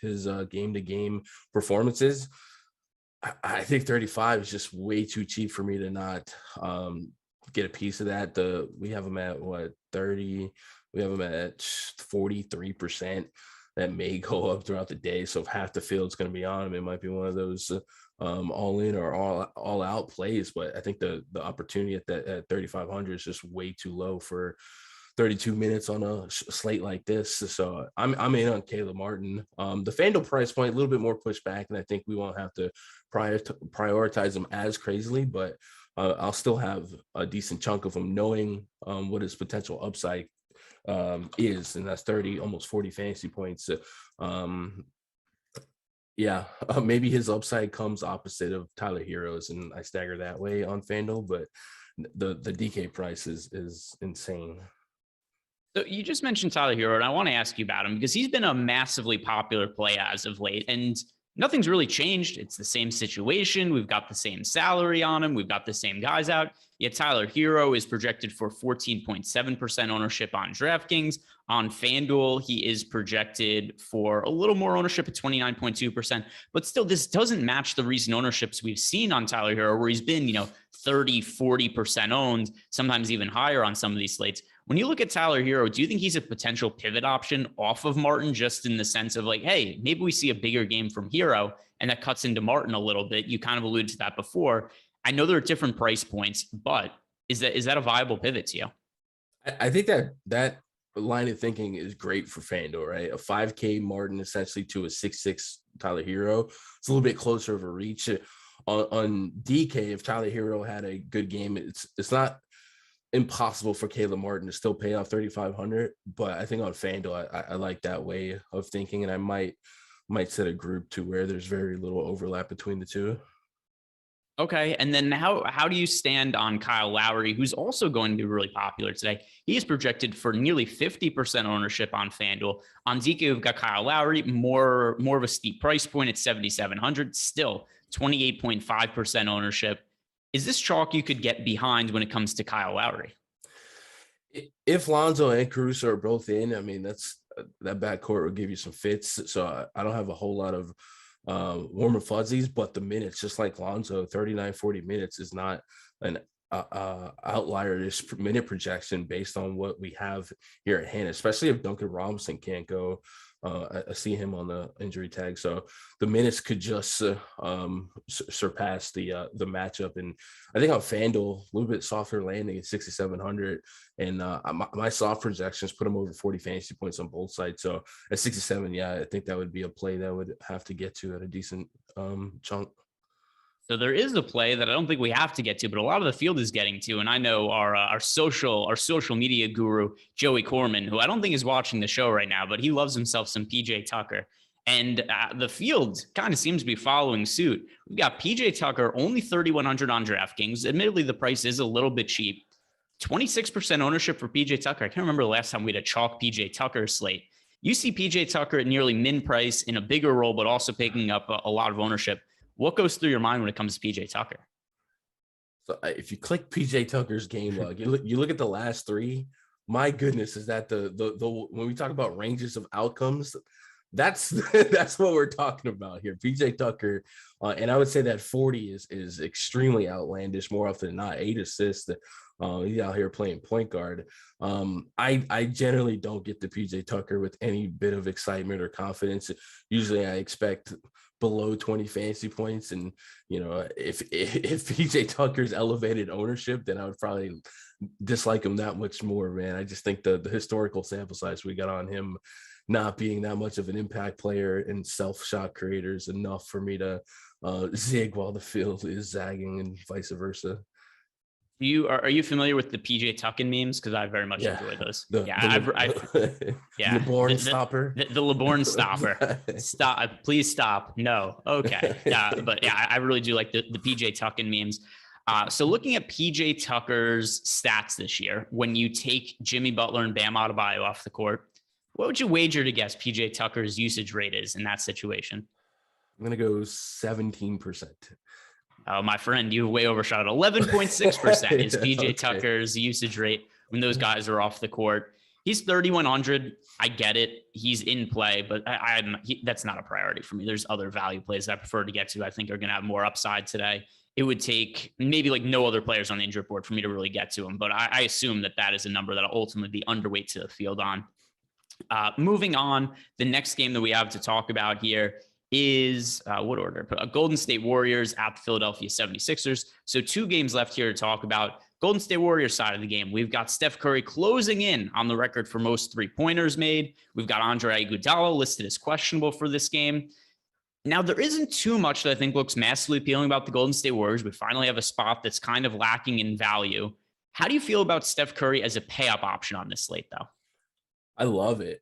game-to-game performances. I think 35 is just way too cheap for me to not get a piece of that. We have him at 30. We have him at 43%. That may go up throughout the day. So if half the field's going to be on him, it might be one of those all in or all out plays. But I think the opportunity at 3,500 is just way too low for 32 minutes on a slate like this. So I'm in on Caleb Martin. The FanDuel price point, a little bit more pushback, and I think we won't have to prioritize him as crazily, but I'll still have a decent chunk of him knowing what his potential upside is, and that's 30, almost 40 fantasy points. Maybe his upside comes opposite of Tyler Hero's, and I stagger that way on FanDuel, but the DK price is insane. So you just mentioned Tyler Hero, and I want to ask you about him because he's been a massively popular play as of late, and nothing's really changed. It's the same situation. We've got the same salary on him. We've got the same guys out. Yet Tyler Hero is projected for 14.7% ownership on DraftKings. On FanDuel, he is projected for a little more ownership at 29.2%. But still, this doesn't match the recent ownerships we've seen on Tyler Hero, where he's been, 30, 40% owned, sometimes even higher on some of these slates. When you look at Tyler Hero, do you think he's a potential pivot option off of Martin, just in the sense of like, hey, maybe we see a bigger game from Hero and that cuts into Martin a little bit? You kind of alluded to that before. I know there are different price points, but is that a viable pivot to you? I think that line of thinking is great for FanDuel, right? A 5K Martin essentially to a 6'6 Tyler Hero. It's a little bit closer of a reach. On DK, if Tyler Hero had a good game, it's not impossible for Caleb Martin to still pay off 3,500, but I think on FanDuel, I like that way of thinking, and I might set a group to where there's very little overlap between the two. Okay, and then how do you stand on Kyle Lowry, who's also going to be really popular today? He is projected for nearly 50% ownership on FanDuel. On DK, we've got Kyle Lowry, more of a steep price point at 7,700, still 28.5% ownership. Is this chalk you could get behind when it comes to Kyle Lowry? If Lonzo and Caruso are both in, I mean, that backcourt will give you some fits. So I don't have a whole lot of warm and fuzzies, but the minutes, just like Lonzo, 39, 40 minutes is not an outlier. This minute projection based on what we have here at hand, especially if Duncan Robinson can't go I see him on the injury tag, so the minutes could just surpass the matchup. And I think on FanDuel, a little bit softer landing at 6,700, and my soft projections put him over 40 fantasy points on both sides. So at 67, yeah, I think that would be a play that would have to get to at a decent chunk. So there is a play that I don't think we have to get to, but a lot of the field is getting to. And I know our social media guru, Joey Corman, who I don't think is watching the show right now, but he loves himself some PJ Tucker. And the field kind of seems to be following suit. We've got PJ Tucker, only 3,100 on DraftKings. Admittedly, the price is a little bit cheap. 26% ownership for PJ Tucker. I can't remember the last time we had a chalk PJ Tucker slate. You see PJ Tucker at nearly min price in a bigger role, but also picking up a lot of ownership. What goes through your mind when it comes to PJ Tucker? So if you click PJ Tucker's game log, you look at the last three. My goodness, is that the when we talk about ranges of outcomes, that's what we're talking about here. PJ Tucker, and I would say that 40 is extremely outlandish. More often than not, 8 assists. He's out here playing point guard. I generally don't get to PJ Tucker with any bit of excitement or confidence. Usually, I expect below 20 fantasy points, and if PJ Tucker's elevated ownership, then I would probably dislike him that much more, man. I just think the historical sample size we got on him not being that much of an impact player and self-shot creator is enough for me to zig while the field is zagging and vice versa. Are you familiar with the PJ Tuckin memes? Because I very much enjoy those. The LeBron stopper. The LeBron stopper. Stop! Please stop. No. Okay. Yeah, but yeah, I really do like the PJ Tuckin memes. So looking at PJ Tucker's stats this year, when you take Jimmy Butler and Bam Adebayo off the court, what would you wager to guess PJ Tucker's usage rate is in that situation? I'm gonna go 17%. Oh, my friend, you way overshot it. 11.6% is PJ Tucker's usage rate when those guys are off the court. He's 3,100. I get it. He's in play, but that's not a priority for me. There's other value plays that I prefer to get to. I think are going to have more upside today. It would take maybe like no other players on the injury report for me to really get to him, but I assume that is a number that will ultimately be underweight to the field on. Moving on, the next game that we have to talk about here is what order? Golden State Warriors at the Philadelphia 76ers. So 2 games left here to talk about. Golden State Warriors side of the game, we've got Steph Curry closing in on the record for most 3-pointers made. We've got Andre Iguodala listed as questionable for this game. Now, there isn't too much that I think looks massively appealing about the Golden State Warriors. We finally have a spot that's kind of lacking in value. How do you feel about Steph Curry as a pay-up option on this slate, though? I love it.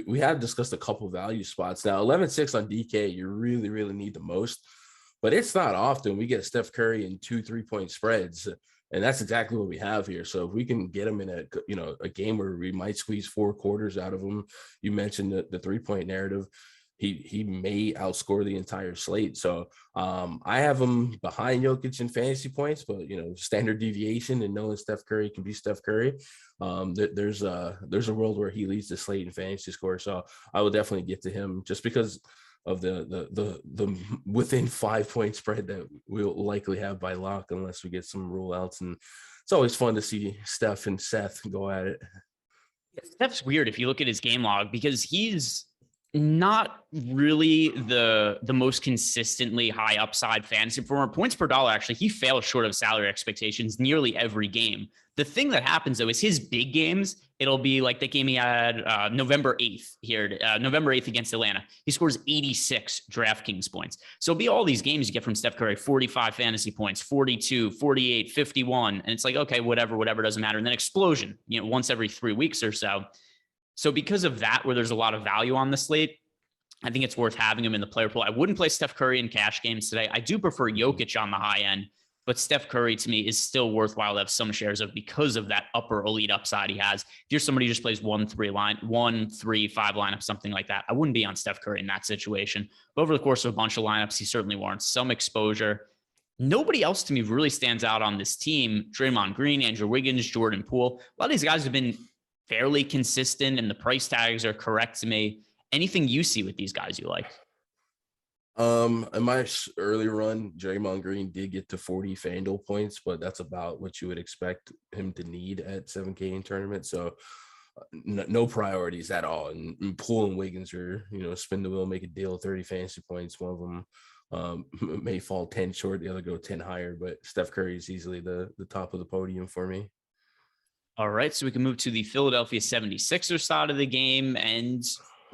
We have discussed a couple value spots. Now, 11-6 on DK, you really, really need the most. But it's not often we get Steph Curry in 2 3-point spreads. And that's exactly what we have here. So if we can get him in a game where we might squeeze 4 quarters out of him, you mentioned the 3-point narrative. He may outscore the entire slate. So I have him behind Jokic in fantasy points, but standard deviation and knowing Steph Curry can be Steph Curry. There's a world where he leads the slate in fantasy score. So I will definitely get to him just because of the within 5-point spread that we'll likely have by lock unless we get some rule outs. And it's always fun to see Steph and Seth go at it. Steph's weird if you look at his game log because he's not really the most consistently high upside fantasy performer. Points per dollar, actually, he fails short of salary expectations nearly every game. The thing that happens, though, is his big games, it'll be like the game he had November 8th here, November 8th against Atlanta. He scores 86 DraftKings points. So it'll be all these games you get from Steph Curry, 45 fantasy points, 42, 48, 51. And it's like, okay, whatever, doesn't matter. And then explosion, once every 3 weeks or so. So because of that, where there's a lot of value on the slate, I think it's worth having him in the player pool. I wouldn't play Steph Curry in cash games today. I do prefer Jokic on the high end, but Steph Curry to me is still worthwhile to have some shares of because of that upper elite upside he has. If you're somebody who just plays 1-3 line, 1-3-5 lineup, something like that, I wouldn't be on Steph Curry in that situation. But over the course of a bunch of lineups, he certainly warrants some exposure. Nobody else to me really stands out on this team. Draymond Green, Andrew Wiggins, Jordan Poole. A lot of these guys have been fairly consistent and the price tags are correct to me. Anything you see with these guys you like? In my early run, Draymond Green did get to 40 FanDuel points, but that's about what you would expect him to need at 7K in tournament. So no priorities at all. And Poole and Wiggins are, spin the wheel, make a deal, 30 fantasy points. One of them may fall 10 short, the other go 10 higher, but Steph Curry is easily the top of the podium for me. All right, so we can move to the Philadelphia 76ers side of the game, and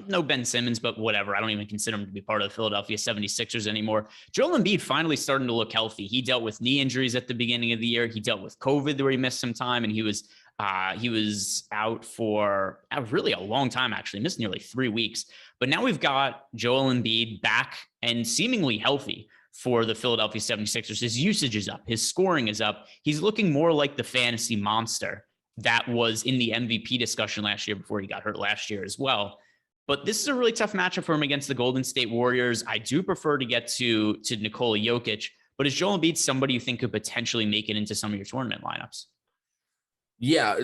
no Ben Simmons, but whatever. I don't even consider him to be part of the Philadelphia 76ers anymore. Joel Embiid finally starting to look healthy. He dealt with knee injuries at the beginning of the year. He dealt with COVID where he missed some time, and he was out for really a long time, actually. Missed nearly 3 weeks. But now we've got Joel Embiid back and seemingly healthy for the Philadelphia 76ers. His usage is up. His scoring is up. He's looking more like the fantasy monster that was in the MVP discussion last year before he got hurt last year as well. But this is a really tough matchup for him against the Golden State Warriors. I do prefer to get to Nikola Jokic, but is Joel Embiid somebody you think could potentially make it into some of your tournament lineups? Yeah,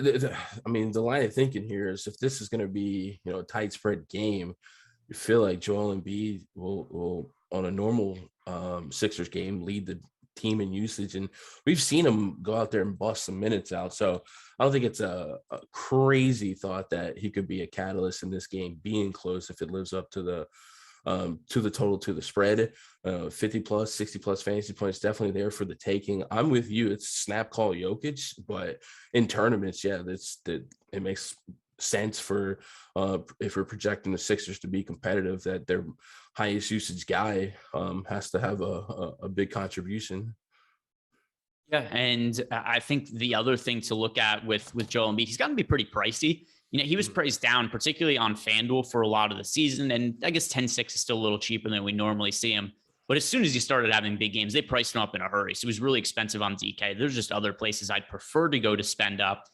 I mean, the line of thinking here is if this is going to be, a tight spread game, you feel like Joel Embiid will on a normal Sixers game, lead the team in usage. And we've seen him go out there and bust some minutes out. So I don't think it's a crazy thought that he could be a catalyst in this game being close if it lives up to the total, to the spread. 50 plus, 60 plus fantasy points, definitely there for the taking. I'm with you. It's snap call Jokic, but in tournaments, yeah, it makes sense for if we're projecting the Sixers to be competitive, that their highest usage guy has to have a big contribution. Yeah, and I think the other thing to look at with Joel Embiid, he's got to be pretty pricey. He was priced down, particularly on FanDuel for a lot of the season. And I guess 10-6 is still a little cheaper than we normally see him. But as soon as he started having big games, they priced him up in a hurry. So he was really expensive on DK. There's just other places I'd prefer to go to spend up.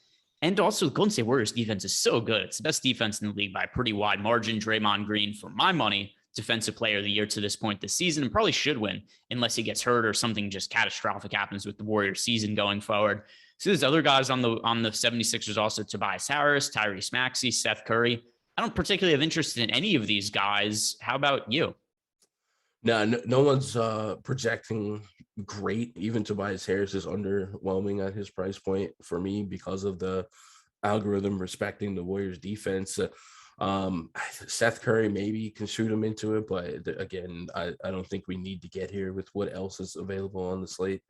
And also, the Golden State Warriors defense is so good. It's the best defense in the league by a pretty wide margin. Draymond Green, for my money, defensive player of the year to this point this season, and probably should win unless he gets hurt or something just catastrophic happens with the Warriors season going forward. So there's other guys on the 76ers also: Tobias Harris, Tyrese Maxey, Seth Curry. I don't particularly have interest in any of these guys. How about you? No one's projecting great. Even Tobias Harris is underwhelming at his price point for me because of the algorithm respecting the Warriors defense. Seth Curry maybe can shoot him into it, but again, I don't think we need to get here with what else is available on the slate.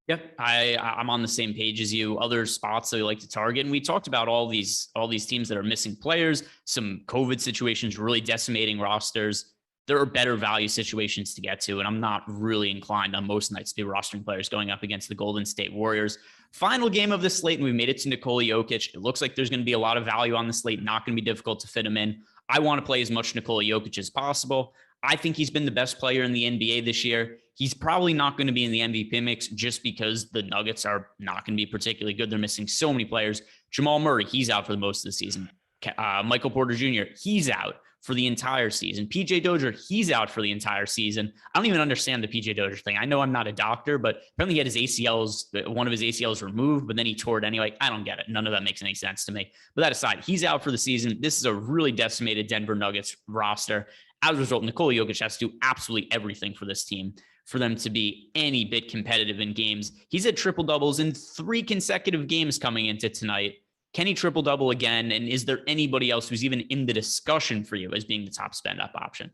Yeah, I'm on the same page as you. Other spots that we like to target, and we talked about all these teams that are missing players, some COVID situations really decimating rosters. There are better value situations to get to, and I'm not really inclined on most nights to be rostering players going up against the Golden State Warriors. Final game of the slate, and we made it to Nikola Jokic. It looks like there's going to be a lot of value on the slate, not going to be difficult to fit him in. I want to play as much Nikola Jokic as possible. I think he's been the best player in the NBA this year. He's probably not going to be in the MVP mix just because the Nuggets are not going to be particularly good. They're missing so many players. Jamal Murray, he's out for the most of the season. Michael Porter Jr., he's out for the entire season. PJ Dozier, he's out for the entire season. I don't even understand the PJ Dozier thing. I know I'm not a doctor, but apparently he had one of his ACLs removed, but then he tore it anyway. I don't get it. None of that makes any sense to me. But that aside, he's out for the season. This is a really decimated Denver Nuggets roster. As a result, Nikola Jokic has to do absolutely everything for this team for them to be any bit competitive in games. He's had triple doubles in 3 consecutive games coming into tonight. Can he triple double again? And is there anybody else who's even in the discussion for you as being the top spend up option?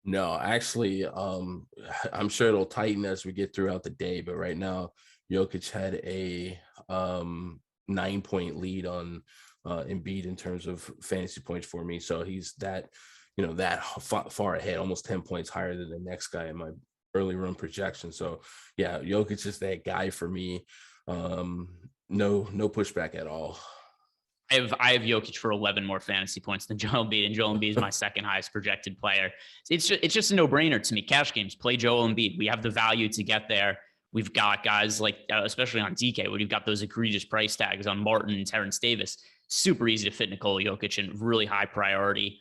No, actually, I'm sure it'll tighten as we get throughout the day. But right now, Jokic had a 9-point lead on Embiid in terms of fantasy points for me. So he's that far ahead, almost 10 points higher than the next guy in my early run projection. So yeah, Jokic is that guy for me. No pushback at all. I have Jokic for 11 more fantasy points than Joel Embiid, and Joel Embiid is my second highest projected player. It's just a no-brainer to me. Cash games, play Joel Embiid. We have the value to get there. We've got guys like, especially on DK, where you've got those egregious price tags on Martin and Terrence Davis. Super easy to fit Nikola Jokic and really high priority.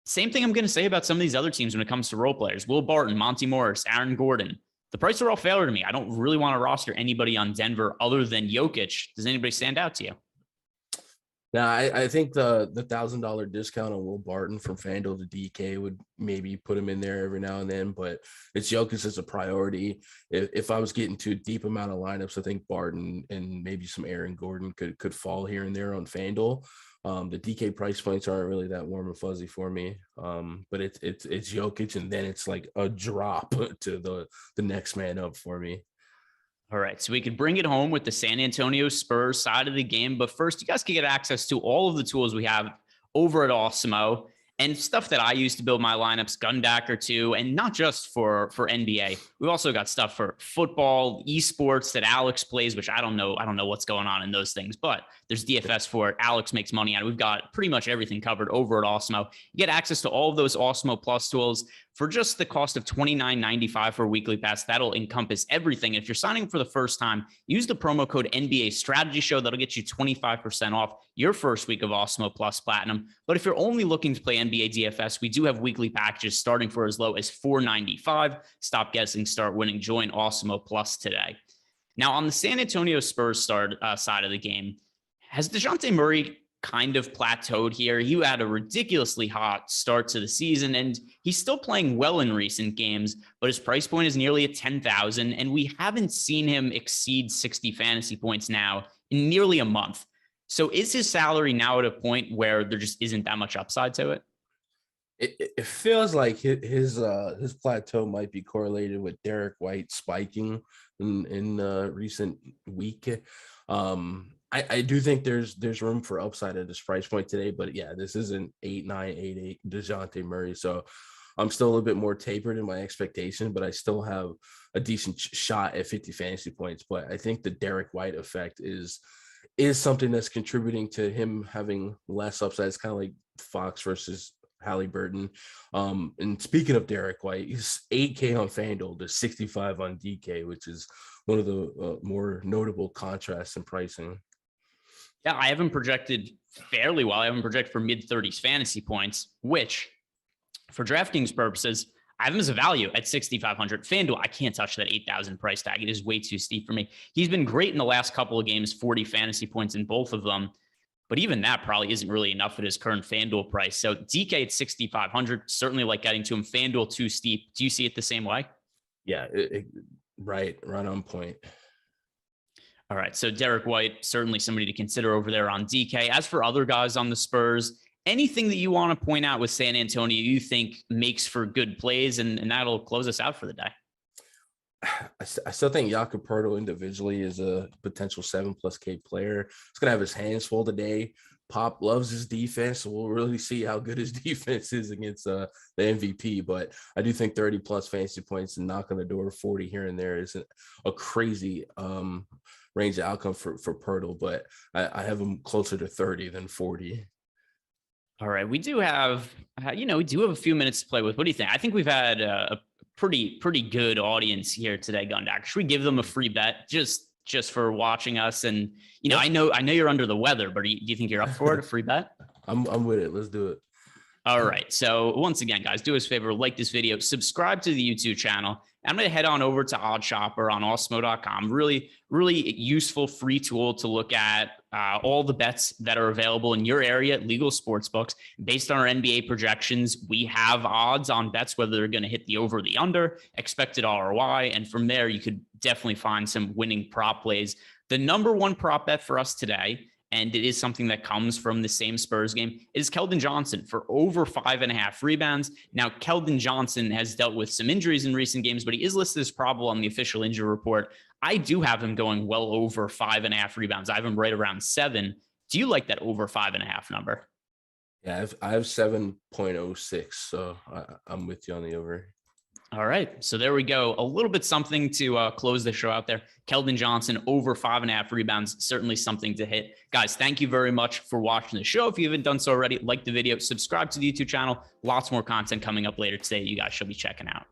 Same thing I'm going to say about some of these other teams when it comes to role players. Will Barton, Monty Morris, Aaron Gordon. The prices are all failure to me. I don't really want to roster anybody on Denver other than Jokic. Does anybody stand out to you? Now, I think the $1,000 discount on Will Barton from FanDuel to DK would maybe put him in there every now and then, but it's Jokic as a priority. If I was getting to a deep amount of lineups, I think Barton and maybe some Aaron Gordon could fall here and there on FanDuel. The DK price points aren't really that warm and fuzzy for me, but it's Jokic, and then it's like a drop to the next man up for me. All right, so we could bring it home with the San Antonio Spurs side of the game. But first, you guys can get access to all of the tools we have over at Awesemo and stuff that I use to build my lineups, Gundacker too, and not just for NBA. We've also got stuff for football, esports that Alex plays, which I don't know what's going on in those things, but there's DFS for it. Alex makes money on it. We've got pretty much everything covered over at Awesemo. You get access to all of those Awesemo Plus tools for just the cost of $29.95 for a weekly pass. That'll encompass everything. If you're signing for the first time, use the promo code NBA Strategy Show. That'll get you 25% off your first week of Awesemo Plus Platinum. But if you're only looking to play NBA DFS, we do have weekly packages starting for as low as $4.95. Stop guessing, start winning. Join Awesemo Plus today. Now, on the San Antonio Spurs side of the game, has DeJounte Murray kind of plateaued here? He had a ridiculously hot start to the season, and he's still playing well in recent games, but his price point is nearly at 10,000, and we haven't seen him exceed 60 fantasy points now in nearly a month. So is his salary now at a point where there just isn't that much upside to it? It feels like his plateau might be correlated with Derek White spiking in recent week. I do think there's room for upside at this price point today, but yeah, this isn't 8-9, 8-8 DeJounte Murray. So I'm still a little bit more tapered in my expectation, but I still have a decent shot at 50 fantasy points. But I think the Derek White effect is something that's contributing to him having less upside. It's kind of like Fox versus Halliburton. And speaking of Derek White, he's 8K on FanDuel to 65 on DK, which is one of the more notable contrasts in pricing. Yeah, I haven't projected fairly well. I haven't projected for mid-30s fantasy points, which for DraftKings purposes, I have him as a value at 6,500. FanDuel, I can't touch that 8,000 price tag. It is way too steep for me. He's been great in the last couple of games, 40 fantasy points in both of them. But even that probably isn't really enough at his current FanDuel price. So DK at 6,500, certainly like getting to him. FanDuel too steep. Do you see it the same way? Yeah, right on point. All right, so Derek White, certainly somebody to consider over there on DK. As for other guys on the Spurs, anything that you want to point out with San Antonio you think makes for good plays, and that'll close us out for the day? I still think Jakob Poeltl individually is a potential 7+ K player. He's going to have his hands full today. Pop loves his defense, so we'll really see how good his defense is against the MVP. But I do think 30+ fantasy points and knock on the door 40 here and there isn't a crazy range of outcome for Poeltl, but I have him closer to 30 than 40. All right, we do have a few minutes to play with. What do you think? I think we've had a pretty good audience here today, Gundacker. Should we give them a free bet just for watching us? And I know you're under the weather, but do you think you're up for it? A free bet? I'm with it. Let's do it. All right. So once again, guys, do us a favor, like this video, subscribe to the YouTube channel. I'm going to head on over to OddsShopper on Awesemo.com. Really, really useful free tool to look at all the bets that are available in your area, legal sports books. Based on our NBA projections, we have odds on bets, whether they're going to hit the over or the under, expected ROI. And from there, you could definitely find some winning prop plays. The number one prop bet for us today, and it is something that comes from the same Spurs game, is Keldon Johnson for over 5.5 rebounds. Now, Keldon Johnson has dealt with some injuries in recent games, but he is listed as probable on the official injury report. I do have him going well over 5.5 rebounds. I have him right around 7. Do you like that over 5.5 number? Yeah, I have 7.06, so I'm with you on the over. All right, so there we go. A little bit something to close the show out there. Keldon Johnson over 5.5 rebounds, certainly something to hit. Guys, thank you very much for watching the show. If you haven't done so already, like the video, subscribe to the YouTube channel. Lots more content coming up later today you guys should be checking out.